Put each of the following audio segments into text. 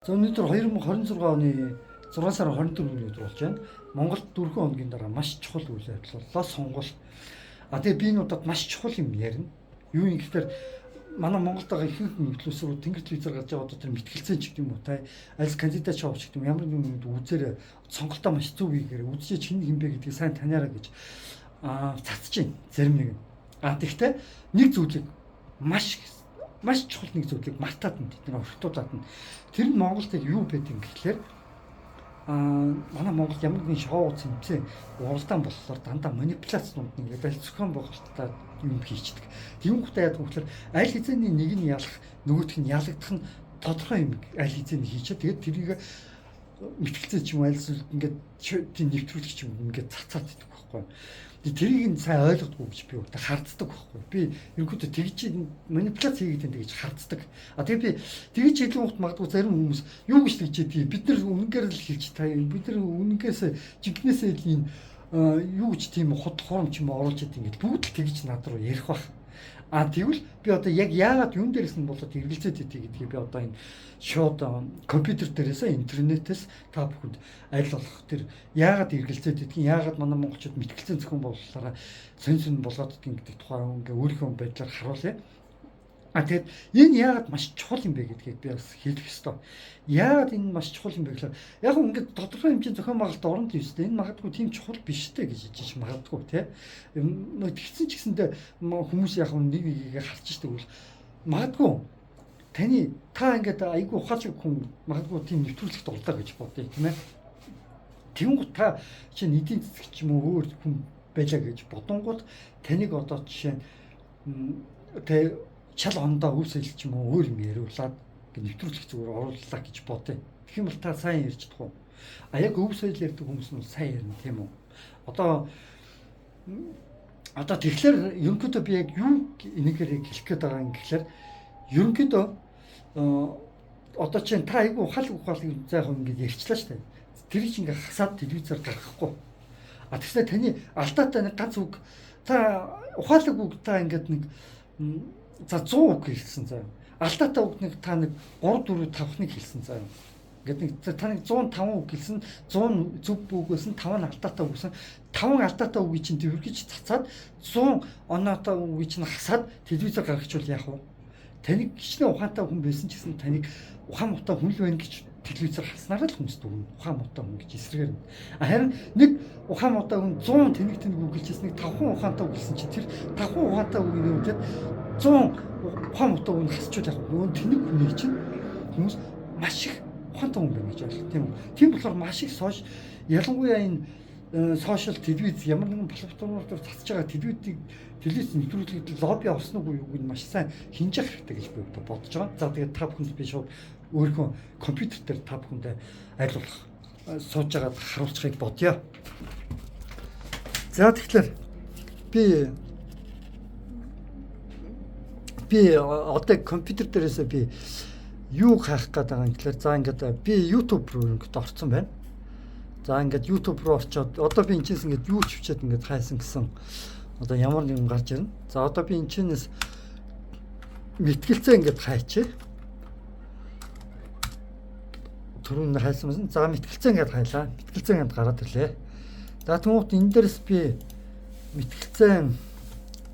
За өнөөдөр 2026 оны 6 сарын 24-ний өдөр болж байна. Монголд 4 хоногийн дараа маш чухал үйл явдал боллоо. Сонгуул. Тэгээ би энэ удаад маш чухал юм ярина. Юу юм гэхээр манай Монголд байгаа ихэнх нөхцөлсөрөө тэнгэр телевизээр гарч байгаа одоо тэр мэтгэлцэн ч гэдэг юм уу та аль кандидат шоу ч гэдэг юм ямар нэгэн үзээр сонголтоо маш зөв хийгээр үзэж хэн бэ гэдгийг сайн таниараа гэж цацж байна зарим нэг. Тэгэхдээ нэг зүйлийг маш чухал нэг зүйлийг мартаад нь тэд нар орхитуулаад нь тэр нь Монголд юу байдаг юм гэхлээр манай Монголд ямар нэгэн шоу зэмцээ уралдаан болохоор дандаа манипуляцнууд нэг барил зохион байгуулалтад юм хийчихдэг. Тэнгүүтээ яадаг вэ гэхээр аль хэзээний нэг нь ялах нөгөөх нь ялагдах нь тодорхой юм аль хэзээний хийчихэ. Тэгээд тэрийг мэтгэлцээ ч юм аль эсвэл ингээд тийм нэвтрүүлэх ч юм ингээд цацаад идэх байхгүй. Тэрийг нь сайн ойлгодгүй гэж би өөртөө харддаг байхгүй. Би ерөнхийдөө тэгж манипуляц хийгээд тэгж харддаг. Тэгээ би тэгж хэлэн ухт магадгүй зарим хүмүүс юу гэж тэгж яадаг. Бид нар үнэнгээр л хэлж таа. Бид нар үнэнгээс жинкнээсээ л энэ юу гэж тийм хот хором ч юм оруулж яадаг ингээд бүгд л тэгж над руу ярих байх. Тэгвэл би одоо яг яагаад юун дээрээс нь болоод эргэлзээд идэх гэдгийг би одоо энэ шууд компьютер дээрээс интернетээс та бүхэнд аль болох тэр яагаад эргэлзээд идэх яагаад манай монголчууд мэтгэлцэн зохион байгуулалтаараа сонь болгоод идэх гэдэг тухай ингээ өөрийнхөө байдлаар харуулъя. Тэгээд энэ яагаад маш чухал юм бэ гэдгийг би бас хэлэх ёстой. Яагаад энэ маш чухал юм бэ гэхээр яг ингээд тодорхой хэмжээний зохион байгуулалт оронд юм шүү дээ. Энэ магадгүй тийм чухал биш дээ гэж хэлж магадгүй тий. Тэгсэн ч гэсэндээ хүмүүс яг нэг нэгийг харж штеп бол магадгүй та ингээд айгүй ухаалаг хүн магадгүй тийм нэвтрүүлэгт орлоо гэж бодъё тийм ээ. Тэнгуут та чинь эдийн засаг ч юм уу өөр хүн байлаа гэж бодонгууд таныг одоо жишээ нь шал ондоо үс хэлж ч юм уу өөр юм яриулаад нэвтрүүлэх зүгээр орууллаа гэж бодъё. Тэгэх юм бол та сайн ярьж чадах уу? Яг өвс хэл ярьдаг хүмүүс нь сайн ярина тийм үү? Одоо тэгэхээр ерөнхийдөө би яг юу энэгээр хэлэх гээд байгаа юм гэхээр ерөнхийдөө одоо чинь та айгүй ухаалаг зайхан ингэж ярьчлаа шүү дээ. Тэр чинь ингээ хасаад телевизээр гаргахгүй. Тэгснэ таны алдаатай нэг ганц үг та ухаалаг үг та ингээд нэг за 100 үг хэлсэн заяа. Алдаатай үг нэг та нэг 3 4 5-ныг хэлсэн заяа. Ингээд нэг та нэг 105 үг хэлсэн, 100 зөв үг байсан, 5 нь алдаатай үг байсан. 5 алдаатай үгийг чинь тэрхэж цацаад 100 оноотой үгийг чинь хасаад телевизээр гаргачвал яах вэ? Таныг хичнээн ухаантай хүн байсан ч гэсэн таныг ухаан муутай хүн л байна гэж телевизээр хаснараа л хүмүүс дүгнэ. Ухаан муутай хүн гэж эсрэгээр. Харин нэг ухаан муутай хүн 100 тэнэг үг хэлжсэн нэг 5 ухаантай үг хэлсэн чинь тэр 5 ухаантай үг нэмээд 100 ухаан муутай хүн хасчул яг нөгөө тэнэг хүний чинь хүмүүс маш их ухаантай хүн байна гэж ойлголоо тийм үү. Тийм болохоор маш их ялангуяа энэ сошиал телевиз ямар нэгэн платформоор цацж байгаа телевиз нэвтрүүлэгт лобби авсан уу юуг нь маш сайн хинжих хэрэгтэй гэж би бодож байгаа. За тэгээд та бүхэнд би шууд өөрийнхөө компьютер дээр та бүхэндээ аль болох сууж байгаад харуулцахыг бодъё. За тэгэхээр би одоо компьютер дээрээс би юу хаах гээд байгаа юм гэхээр за ингээд би YouTube руу ингээд орсон байна. За ингээд YouTube руу орчоод одоо би энэчээс ингээд юу ч хвчээд ингээд хайсан гэсэн одоо ямар нэгэн гарч ирнэ. За одоо би энэчнээс мэтгэлцээ ингээд хайчих. Түрүүн хайсан байсан. За мэтгэлцээ ингээд хайлаа. Мэтгэлцээ ингээд гараад ирлээ. За тэгмээд энэ дээрс би мэтгэлцээ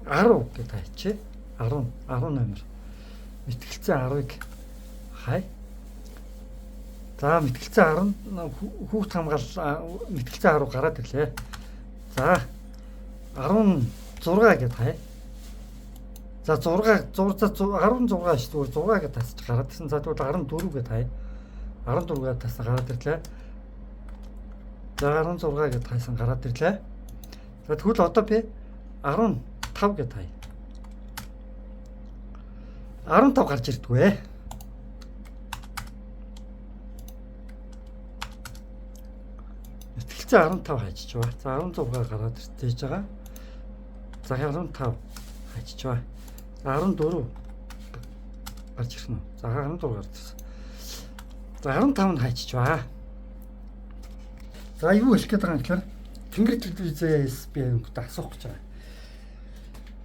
10 гэдээ хайчих. 10 номер. Мэтгэлцээ 10-ыг хай. За мэтгэлцээ 10 хүүхд хамгаал мэтгэлцээ 10 гараад ирлээ. За 16 гэдээ хай. За 16 шүү дээ. 6 гэдээ тасч гараад ирсэн. За тэгвэл 14 гэдээ хай. 14 гэдээ тасна гараад ирлээ. За 16 гэдээ хайсан гараад ирлээ. За тэгвэл одоо би 15 гэдээ хай. 15 гарч ирдгүй. Мэтгэлцээ 15 хайчих ба. За 16 гараад ирж байгаа. За 15 хайчих ба. За 14 гарч ирсэн. За 14 гарч ирсэн. За 15 нь хайчих ба. За юу хэлэх гээд байгаа юм гэхээр тэнгэр телевизээс би юмд асуух гэж байгаа.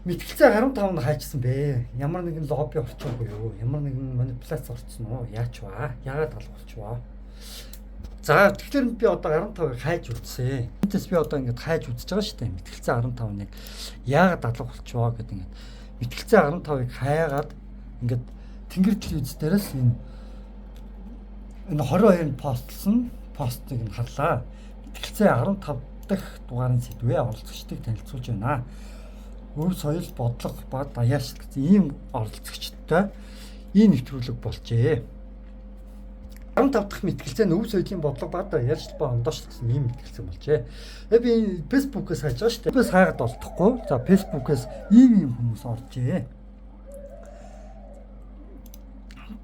мэтгэлцээ 15 нь хайчсан бэ. Ямар нэгэн лобби орчихоогүй юу? Ямар нэгэн манипуляц орцсон уу? Яач вэ? Яагаад алгуулчихваа? За тэгэхээр би одоо 15-ыг хайж үзсэн. Энэс би одоо ингэж хайж үзэж байгаа шүү дээ. Мэтгэлцээ 15-ыг яагаад алгуулчихваа гэдэг ингэж. Мэтгэлцээ 15-ыг хаяагаад ингэж Тэнгэр телевиз дээрээс энэ 22-нд постыг нь харлаа. Мэтгэлцээ 15 дахь дугаарын сэдвээ оролцогчдыг танилцуулж байна. Өв соёл бодлого ба даяаршил гэсэн ийм оролцогчдтой ийм нэвтрүүлэг болжээ. 15 дахь мэтгэлцээ нь өв соёлын бодлого ба даяаршил ба ондоошлол гэсэн ийм мэтгэлцээ болжээ. Би Facebook-ээс хайж байгаа шүү дээ. Facebookээс хайгаад олдохгүй. За Facebook-ээс ийм хүмүүс оржээ.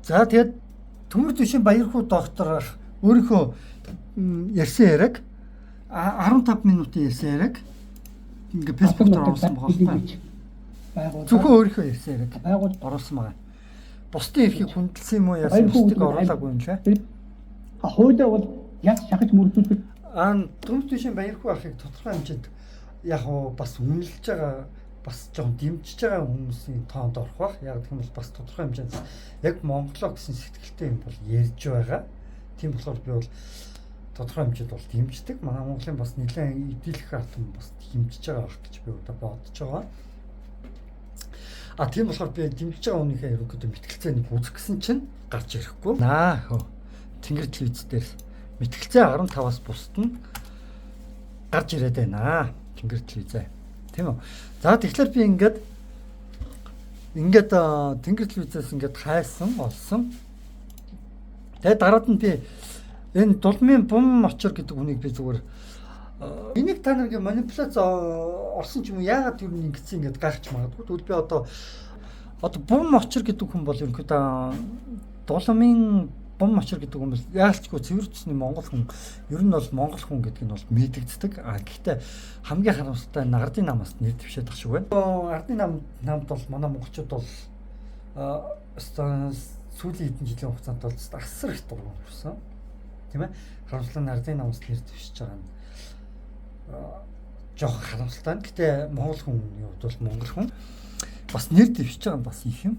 За тэгээд Төмөр Түшин Баярхуу доктор өөрийнхөө ярьсан яриаг 15 минутын ярьсан яриаг ингээ Facebook дээр оруулсан байгаа байхгүй. Зөвхөн өөрийнхөө ярьсан яриаг оруулсан байгаа. Бусдын эрхийг хүндэлсэн юм уу яасан бусдыг оруулаагүй юм шиг. Хуулиа бол яг шахаж мөрдүүлэх. Төмөр Түшин Баярхуу ахыг тодорхой хэмжээнд яг бас үнэлж байгаа бас жоохон дэмжиж байгаа хүмүүсийн тоонд орох бах. Яг гэх юм бол бас тодорхой хэмжээнд яг Монголоо гэсэн сэтгэлтэй юм бол ярьж байгаа. Тийм болохоор би бол тодорхой хэмжээнд бол дэмждэг. Манай Монголын бас нэлээд эдэлэх артам бас дэмжиж байгаа байх гэж би одоо бодож байгаа. Тийм болохоор би дэмжиж байгаа хүнийхээ ерөнхийдөө мэтгэлцээнийг үзэх гэсэн чинь гарч ирэхгүй. Тэнгэр телевиз дээр мэтгэлцээ 15-аас бусд нь гарч ирээд байна. Тэнгэр телевизээ. Тийм үү. За тэгэхээр би ингээд Тэнгэр телевизээс ингээд хайсан олсон. Тэгээд дараад нь би энэ Дулмын Бум Очор гэдэг хүнийг би зүгээр энийг та нарыг манипуляц орсон ч юм уу яагаад тэр нь ингэсэн ингээд гайхаж магадгүй. Тэгвэл би одоо Бум Очор гэдэг хүн бол ерөнхийдөө Дулмын Бум Очор гэдэг хүн бол яалтчгүй цэвэр зүсний монгол хүн. Ер нь бол монгол хүн гэдэг нь бол мэдэгддэг. Гэхдээ хамгийн харамсалтай нь ардын намаас нэр дэвшээд ах шиг байна. Ардын намд бол манай монголчууд бол сүүлийн хэдэн жилийн хугацаанд бол асар их дургуун хүрсэн. Тийм ээ. Харамсалтай нь ардын намаас нэр дэвшиж байгаа нь жоох харамсалтай. Гэхдээ монгол хүний хувьд бол монгол хүн бас нэр дэвшиж байгаа нь бас их юм.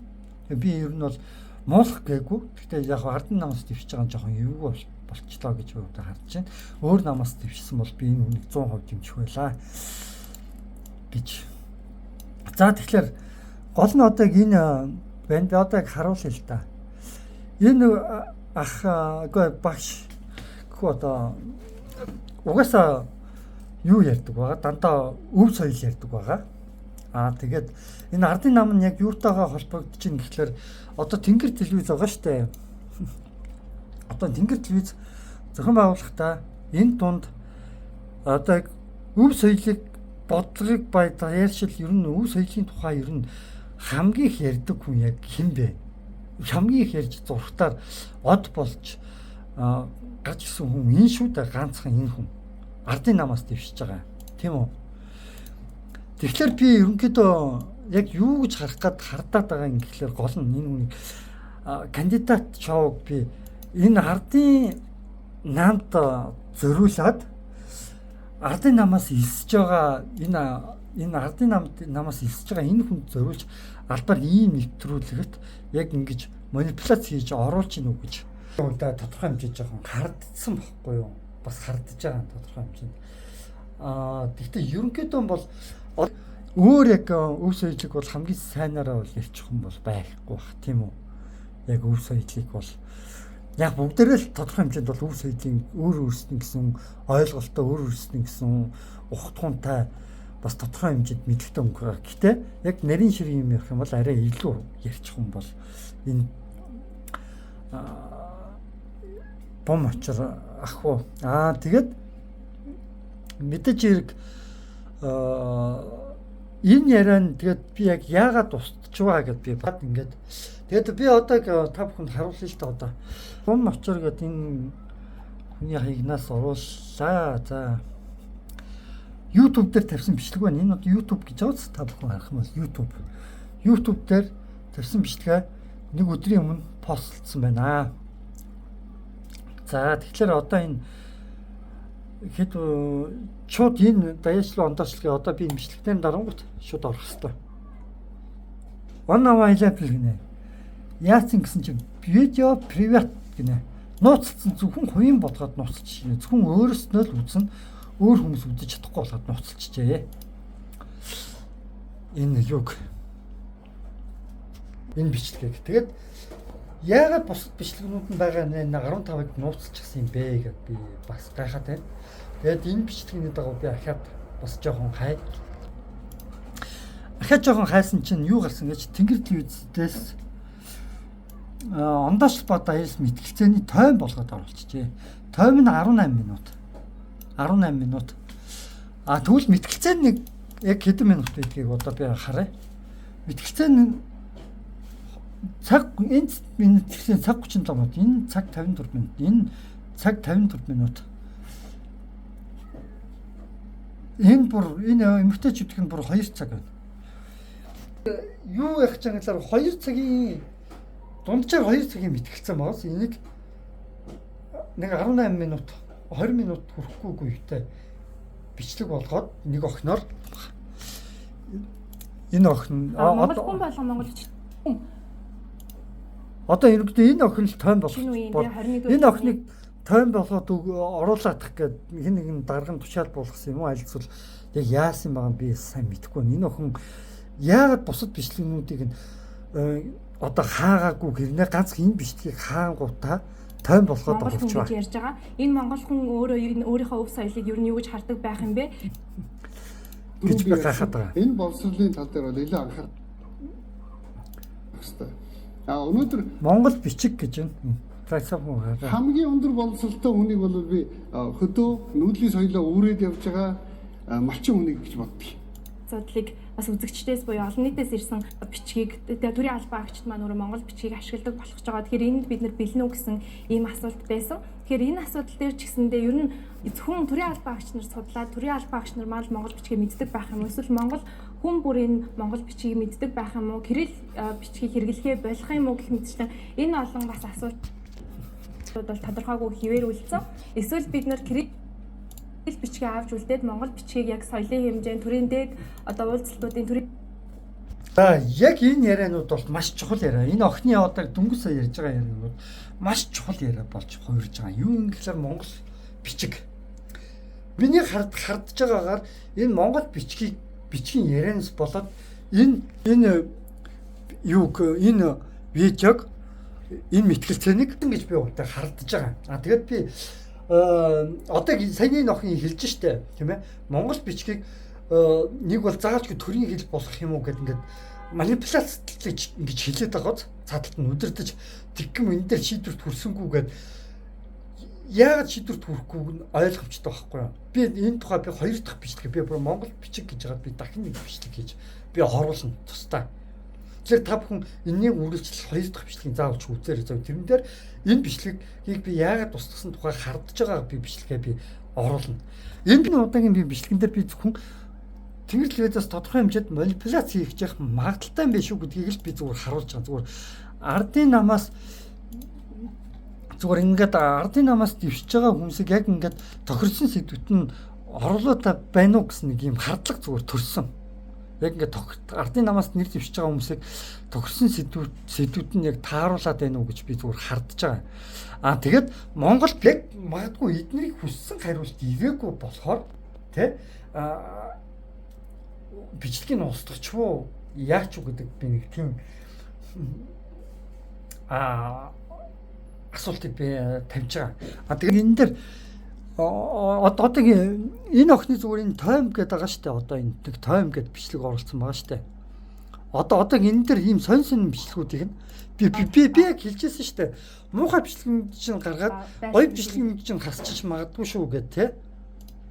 Би ер нь бол муулах гээгүй. Гэхдээ яг ардын намаас дэвшиж байгаа нь жоохон эвгүй болчлоо гэж өөртөө харж байна. Өөр намаас дэвшсэн бол би энэ хүнийг 100% дэмжих байлаа гэж. За тэгэхээр гол нь одоо энэ байна. Би одоо яг харуулъя л да. Энэ багш гэх одоо угаасаа юу ярьдаг байгаа? Дандаа өв соёл ярьдаг байгаа. Тэгээд энэ ардын нам нь яг юутайгаа холбогдож байна гэхэлэр одоо Тэнгэр телевиз байгаа шүү дээ. Одоо Тэнгэр телевиз зохион байгуулахдаа энэ дунд одоо өв соёлыг бодлогыг ба даяаршил ер нь өв соёлын тухай ер нь хамгийн их ярьдаг хүн яг хэн бэ? Хамгийн их ярьж зургатаар од болж гарч ирсэн хүн энэ шүү дээ, ганцхан энэ хүн. Ардын намаас дэвшиж байгаа. Тийм үү? Тэгэхээр би ерөнхийдөө яг юу гэж харах гээд хардаад байгаа юм гэхэлэр гол нь энэ хүнийг кандидат шоуг би энэ ардын намд зориулаад ардын намаас элсэж байгаа энэ ардын намаас элсэж байгаа энэ хүнд зориулж албаар ийм нэвтрүүлэгт яг ингэж манипуляц хийж оруулж гинүү гэж удаа тодорхой хэмжээж жоохон хардсан байхгүй юу? Бас хардж байгаа тодорхой хэмжээнд. Гэхдээ ерөнхийдөө бол өөр яг өв соёлыг бол хамгийн сайнаараа бол ярьчих юм бол байхгүй бах тийм үү? Яг өв соёлыг бол яг бүгдээрээ л тодорхой хэмжээнд бол өв соёлын өөр өөрсдийн гэсэн ойлголтоо өөр өөрсдийн гэсэн ухтгуунтай бас тодорхой хэмжээнд мэдлэгтэй өнгөрөх. Гэхдээ яг нарийн ширийн юм ярих юм бол арай илүү ярьчих юм бол энэ Бум Очор ах уу. Тэгээд мэдээж хэрэг энэ яриан тэгээд би яг яагаад устж байгаа гэдээ би бат ингээд тэгээд би одоо та бүхэнд харуулъя л да одоо Бум Очор гэдэг энэ хүний хаягнаас орууллаа. За YouTube дээр тавьсан бичлэг байна. Энэ одоо YouTube гэж байгаа та бүхэн харах юм бол YouTube дээр тавьсан бичлэгээ нэг өдрийн өмнө постлсон байна. За тэгэхээр одоо энэ хэд шууд энэ даяаршлын ондоочлогийг одоо би бичлэгтэн дарангуут шууд орох хэрэгтэй. On hour level гинэ. Яасан гэсэн чинь видео приват гинэ. Нууцлсан зөвхөн хувийн бодгоод нууцлж гинэ. Зөвхөн өөрөөснөө л үзнэ. Өөр хүмүүс үзэж чадахгүй болоод нууцлчихжээ. Энэ юг. Энэ бичлэгийг. Тэгээд яагаад бусад бичлэгнүүд нь байгаа нэ 15-ыг нууцлчихсан юм бэ гэд би бас гайхаад байна. Тэгээд энэ бичлэгний дагуу би ахаад бас жоохон хайсан чинь юу гарсан гэж Тэнгэр телевизээс ондоош бод аяс мэтгэлцээний тойм болгоод оруулчихжээ. Тойм нь 18 минут. 18 минут. Тэгвэл мэтгэлцээ нэг яг хэдэн минут байдгийг одоо би харъя. Мэтгэлцээ нь энэ мэтгэлцээ цаг 37 минут. Энэ цаг 54 минут. Энэ цаг 54 минут. Энэ эмэгтэйчүүдх нь бүр 2 цаг байна. Юу яах гэж байгаа гэхээр 2 цагийн дунджаар 2 цагийн мэтгэлцээ байгаас энийг нэг 18 минут 20 минут хүрэхгүйгүй ихтэй бичлэг болгоод нэг охиноор энэ охин Монгол хүн болго монголч одоо энэ охин л тойм болох энэ охиныг тойм болгоод оруулаадах гээд хин нэгэн дарган тушаал болгосон юм уу аль эсвэл яг яасан байгаа би сайн мэдэхгүй байна. Энэ охин яагаад бусад бичлэгнүүдийг нь одоо хаагаагүй гэрнээ ганц энэ бичлэгийг хаангуудаа тойм болгоод оруулж байгаа. Ярьж байгаа. Энэ монгол хүн өөрийнхөө өв соёлыг ер нь юу гэж хардаг байх юм бэ? гэж би гайхаад байгаа. Энэ боловсролын тал дээр бол илүү анхаарах хэрэгтэй. Өнөөдөр Монгол бичиг гэж байна. Хамгийн өндөр боловсролтой хүнийг бол би хөдөө нүүдлийн соёлоо үүрээд явж байгаа малчин хүнийг гэж боддог. Задлыг бас үзэгчдээс буюу олон нийтээс ирсэн бичгийг төрийн албан агчид маань өөрөө монгол бичгийг ашигладаг болох ч байгаа. Тэгэхээр энд бид нэр бэлэн үү гэсэн ийм асуулт байсан. Тэгэхээр энэ асуудал дээр ч гэсэндээ ер нь зөвхөн төрийн албан агч нар судлаад төрийн албан агч нар маань монгол бичгийг мэддэг байх юм уу? Эсвэл монгол хүн бүрийн монгол бичгийг мэддэг байх юм уу? Кирилл бичгийг хэрэглэхээ болох юм уу гэх мэтчлэн энэ олон бас асуултууд бол тодорхойгүй хിവэр үлдсэн. Эсвэл бид нар кирилл бичгийг авч үлдээд монгол бичгийг яг соёлын хэмжээнд төрийн дээд одоо уулзалтуудын төрийн яг энэ ярианууд бол маш чухал яриа. Энэ охины одоо дөнгөж сая ярьж байгаа ярианууд маш чухал яриа болж хувирж байгаа. Юу юм гэхээр монгол бичиг. Миний хардж байгаагаар энэ монгол бичгийн ярианаас болоод энэ видеог энэ мэтгэлцээнийг ингэж би өөртөө хардж байгаа. Тэгээд би одоо саяны охин хэлж штэ тийм ээ монгол бичгийг нэг бол заавалжгүй төрийн хэл болох юм уу гэдэг ингээд манипуляцлж ингэж хэлээд байгааз цааталт нь удирдах тэгхэм энэ дээр шийдвэрт хүрсэнгүйгээд яагаад шийдвэрт хүрэхгүй нь ойлгомжтой байхгүй юу. Би энэ тухай би 2 дахь бичлэг би бүр монгол бичиг гэж хагаад би дахин нэг бичлэг хийж би оруулна тусдаа. Тэгэхээр та бүхэн энэний үргэлжлэл 2 дахь бичлэгийн заавалж үзээрэй зөв. Тэрэн дээр энэ бичлэгийг би яагаад тусдсан тухай хардж байгаа би бичлэгээ би оруулна. Энэ удаагийн би бичлэгэн дээр би зөвхөн Тэнгэр телевизээс тодорхой хэмжээнд манипуляц хийж явах магадaltaй юм биш үү гэдгийг л би зүгээр харуулж байгаа. Зүгээр ардын намаас зүгээр ингээд ардын намаас дэвшиж байгаа хүмүүсийг яг ингээд тохирсон сэдвүүт нь орлоотой байна уу гэсэн нэг юм хардлага зүгээр төрсөн. Яг ингээд ардын намаас нэр дэвшиж байгаа хүмүүсийг тохирсон сэдвүүд нь яг тааруулаад байна уу гэж би зүгээр хардж байгаа. Тэгээд Монгол яг магадгүй эднийг хүссэн хариулт ивээгүй болохоор тэ бичлэгийн устгах уу яач уу гэдэг би нэг тийм асуултыг би тавьж байгаа. Тэгээд энэ дээр одоогийн энэ охины зүгээр энэ тойм гэдэг байгаа шүү дээ. Одоо энэ тойм гэдэг бичлэг оруулсан байгаа шүү дээ. Одоо энэ дээр ийм сонь бичлэгүүдийг нь би яг хэлжсэн шүү дээ. Муухай бичлэг чинь гаргаад гоё бичлэг чинь хасчих магадгүй шүү гэдэг тий.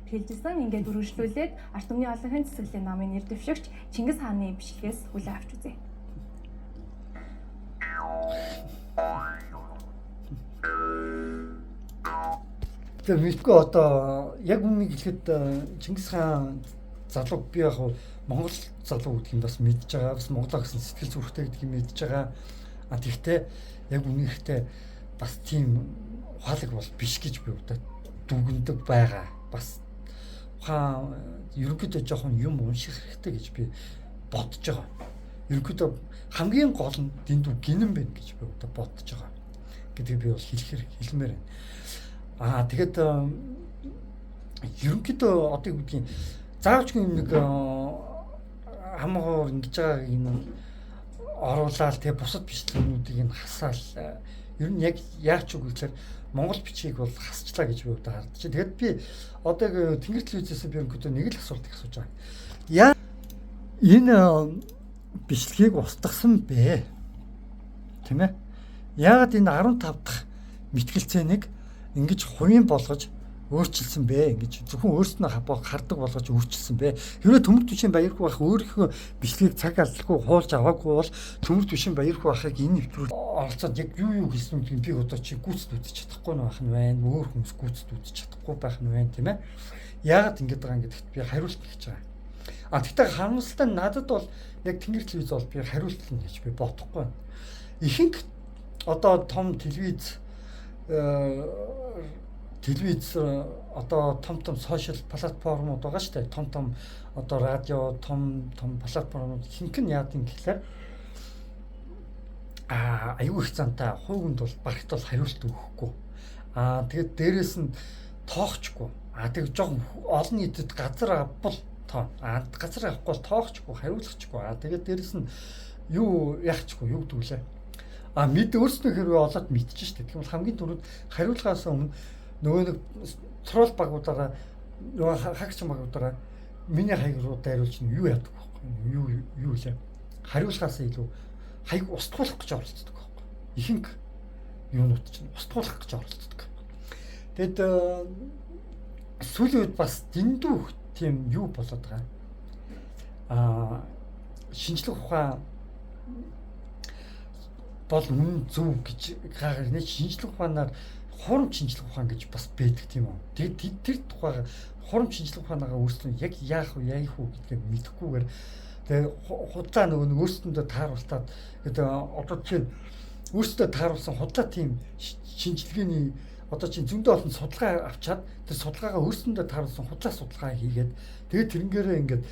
хэлжсэн ингээд үргэлжлүүлээд арт түмний олон хэн цэцэрлэгийн намын нэр дэвшигч Чингис хааны бичлэгээс хүлээн авч үзье. Тэр мэдгүй одоо яг үнийг хэлэхэд Чингис хаан залуу би яг Монгол залуу гэдэг юм бас мэдж байгаа. Бас Монголоо гэсэн сэтгэл зүрхтэй гэдэг юм мэдж байгаа. Тэгвэл яг үнийхтэй бас тийм ухаалаг бол биш гэж би удаа дүгндэг байгаа. Бас ерөнхийдөө жоохон юм унших хэрэгтэй гэж би бодож байгаа. ерөнхийдөө хамгийн гол нь дэндүү гинэн байна гэж би одоо бодож байгаа гэдгийг би бол хэлмээр байна. Тэгээд ерөнхийдөө одоо юу гэдгийг заавч нэг хамаагаар ингэж байгаа юм оруулаад тэгээ бусад бичлэгнүүдийг нь хасаал ер нь яг яач үг гэхээр Монгол бичгийг бол хасчлаа гэж би одоо хардж байна. Тэгээд би одоо Тэнгэр телевизээс би ерөнхийдөө нэг л асуулт асууж байгаа. Яа энэ бичлэгийг устгасан бэ? Тийм ээ. Яагаад энэ 15 дахь мэтгэлцээнийг ингэж хувийн болгож өөрчилсөн бэ? Ингэж зөвхөн өөрснөө хардаг болгож өөрчилсөн бэ? Хэрвээ Төмөр Түвшин Баярхүү ах өөрийнхөө бичлэгийг цаг алдалгүй хуулж аваагүй бол Төмөр Түвшин Баярхүү ахыг энэ нэвтрүүлэг оролцоод яг юу хэлсэн үгийг би одоо чи гүйцэд үзэж чадахгүй байх нь байна. Өөр хүмүүс гүйцэд үзэж чадахгүй байх нь байна, тийм ээ. Яагаад ингэж байгаа юм гэдэгт би хариулт хийж байгаа. Тэгтээ харамсалтай нь надад бол яг Тэнгэр телевиз бол би хариулт нь гэж би бодохгүй байна. Ихэнх одоо том телевиз одоо том сошиал платформуд байгаа шүү дээ. Том одоо радио, том платформуд ихэнх нь яад юм гэхлээр аюу их зантай хувьд бол багт бол хариулт өгөхгүй. Тэгээд дээрэс нь тоохчгүй. Тэгээд жоохон олон нийтэд газар авбал тоо. Газар авахгүй бол тоохчгүй, хариулахчгүй. Тэгээд дээрэс нь юу яахчгүй, юу гэдгүүлээ. Мэд өөрснөө хэрвээ олоод мэдчихэж шүү дээ. Тэгэхээр хамгийн түрүүд хариулахаас өмнө нөгөө нэг трол багуудаараа нөгөө хаагч багуудаараа миний хаяг руу дайруулж нь юу яадаг вэ? Юу лээ? Хариулахаас илүү хаяг устгуулах гэж оролцдог байхгүй. Ихэнх юунууд чинь устгуулах гэж оролцдог. Тэгэд сүүлийн үед бас дэндүү тийм юу болоод байгаа. Шинжлэх ухаан бол үнэн зөв гэж гайхагнаа. Шинжлэх ухаанаар хурамч шинжлэх ухаан гэж бас байдаг тийм үү. Тэгээд тэр тухайга хурамч шинжлэх ухаанаага өөрсдөө яг яах вэ гэдгийг мэдэхгүйгээр тэгээд худлаа нөгөө өөрсдөндөө тааруултаад гэдэг одоо чинь өөрсдөө тааруулсан худлаа тийм шинжилгээний одоо чинь зөндөө олон судалгаа авчаад тэр судалгаагаа өөрсдөндөө тааруулсан худлаа судалгаа хийгээд тэгээд тэрнгээрээ ингээд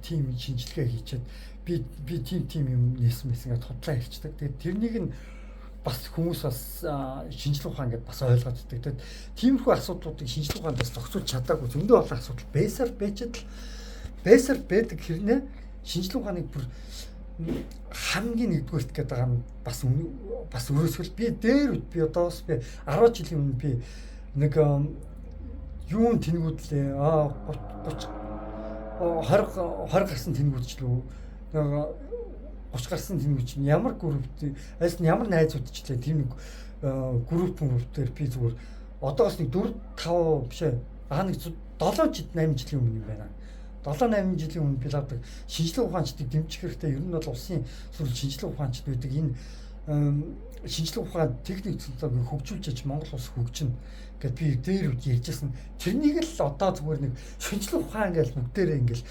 тийм шинжилгээ хийчихэд би тийм юм нээсэн ингээд худлаа хийчихдэг. Тэгээд тэрнийг нь бас хүмүүс бас шинжлэх ухаан гэдээ бас ойлгоод байдаг. Тэгээд тиймэрхүү асуудлуудыг шинжлэх ухаандаас зохицуулж чадаагүй зөндөө олон асуудал байсаар байдаг хэрнээ шинжлэх ухааныг бүр хамгийн нэгдүгээрт гэдэг байгаа нь бас өрөөсгөл би одоос би 10 жилийн өмнө би нэг юун тэнгүүдлээ 20 гарсан тэнгүүдчлүү 30 гарсан тэнгүүд чинь ямар групп альс нь ямар найзуудчлээ тийм нэг группээр би зүгээр одоос нэг 4 5 биш ээ нэг 7 8 жилийн өмнө юм байна. 7-8 жилийн өмнө пилотыг шинжлэх ухаанчдыг дэмжих хэрэгтэй. Ер нь бол улсын сурвалж шинжлэх ухаанчд байдаг. Энэ шинжлэх ухаан техник цэцлэгийг хөгжүүлж Монгол улс хөгжинэ гэд би дээр үд ярьжсэн. Тэрнийг л одоо зүгээр нэг шинжлэх ухаан гэж бүгдээрээ ингээл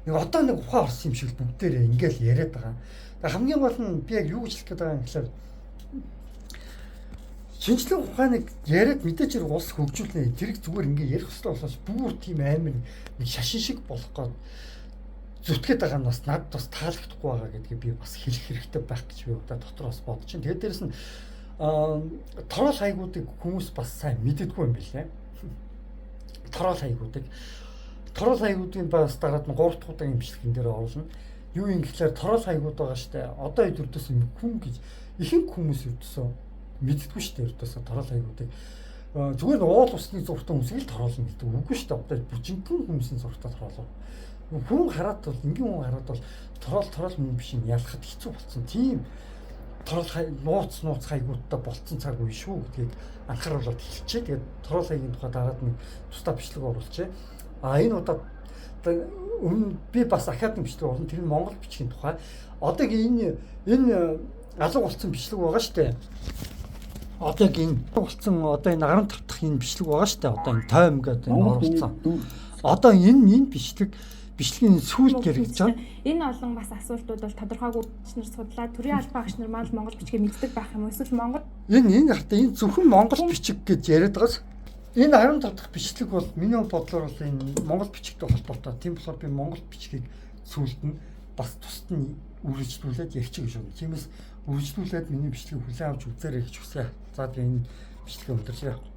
нэг одоо нэг ухаан орсон юм шиг бүгдээрээ ингээл яриад байгаа. Тэгээ хамгийн гол нь би яг юу гэж хэлэх гээд байгаа юм гэхээр шинжлэх ухааныг яриад мэдээч улс хөгжүүлнэ. Тэрийг зүгээр ингээ ярих хэрэгтэй болохоос бүр тийм амар нэг шашин шиг болох гээд зүтгээд байгаа нь бас надад бас таалагдахгүй байгаа гэдгийг би бас хэлэх хэрэгтэй байх гэж би одоо дотроос бодож байна. Тэгээд дээрэс нь торол хаягуудыг хүмүүс бас сайн мэддэггүй юм билээ. Торол хаягуудын бас дараад нь 3 дахь удаагийн бичлэгэн дээр оруулна. Юу юм гэхлээр торол хаягууд байгаа штэ. Одоо өдөртөөс хүн гэж ихэнх хүмүүс өдөртөөсөө мэддэггүй штэ өдөртөөсөө торол хаягуудыг зүгээр уул усны зургтай хүмүүсийг л тороолно гэдэг үгүй штэ. Одоо бүжинхэн хүмүүсийн зургтай тороолоо. Хүн хараад бол энгийн хүн хараад бол торол юм биш юм ялахад хэцүү болсон. Тийм торол нууц хаягуудтай болцсон цаг үе шүү гэдгийг анхааруулад хэлчихээ. Тэгээд торол хаягийн тухай дараад нэг тусдаа бичлэг оруулжээ. Энэ удаад өмнө би бас ахаад бичлэг оруулсан. Тэр нь Монгол бичгийн тухай. Одоо энэ алга болсон бичлэг байгаа штэ. Одоо энэ болсон одоо энэ 15 дахь энэ бичлэг байгаа штэ. Одоо энэ тойм гэдэг энэ оруулсан. Одоо энэ бичлэгийн сүүлд яригдж байгаа. Энэ олон бас асуултууд бол тодорхойгүй нар судлаад төрийн албан агч нар маань Монгол бичгийг мэддэг байх юм уу? Эсвэл Монгол энэ хартаа энэ зөвхөн Монгол бичиг гэж яриад байгаас энэ 15 дахь бичлэг бол миний бодлоор энэ Монгол бичигтэй холбоотой. Тийм болохоор би Монгол бичгийг сүүлд нь бас тусад нь үргэлжлүүлээд ярьчих гэж байна. Тиймээс үргэлжлүүлээд миний бичлэгийг хүлээн авч үзээрэй гэж хүсье. За тэгээ энэ бичлэгээ өндөрлөе.